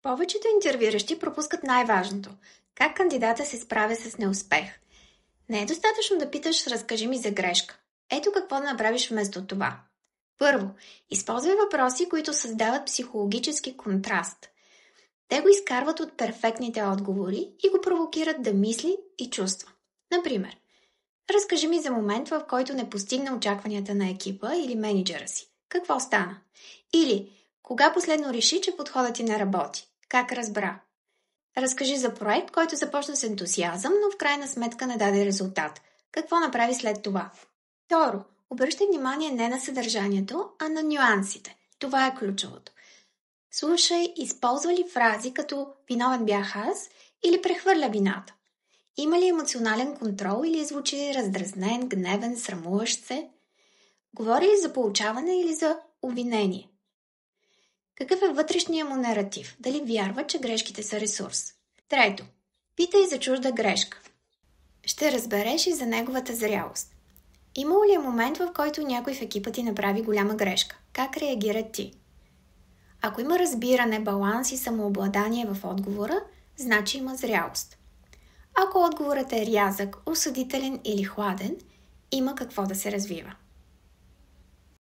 Повечето интервюиращи пропускат най-важното – как кандидата се справя с неуспех. Не е достатъчно да питаш «разкажи ми за грешка». Ето какво да направиш вместо това. Първо, използвай въпроси, които създават психологически контраст. Те го изкарват от перфектните отговори и го провокират да мисли и чувства. Например, разкажи ми за момент, в който не постигна очакванията на екипа или менеджера си. Какво стана? Или, кога последно реши, че подходът ти не работи? Как разбра? Разкажи за проект, който започна с ентусиазъм, но в крайна сметка не даде резултат. Какво направи след това? Второ, обръщай внимание не на съдържанието, а на нюансите. Това е ключовото. Слушай, използва ли фрази като «виновен бях аз» или «прехвърля вината». Има ли емоционален контрол или звучи раздразнен, гневен, срамуващ се? Говори ли за получаване или за обвинение? Какъв е вътрешният му наратив? Дали вярва, че грешките са ресурс? Трето, питай за чужда грешка. Ще разбереш и за неговата зрялост. Имало ли е момент, в който някой в екипа ти направи голяма грешка? Как реагира ти? Ако има разбиране, баланс и самообладание в отговора, значи има зрялост. Ако отговорът е рязък, осъдителен или хладен, има какво да се развива.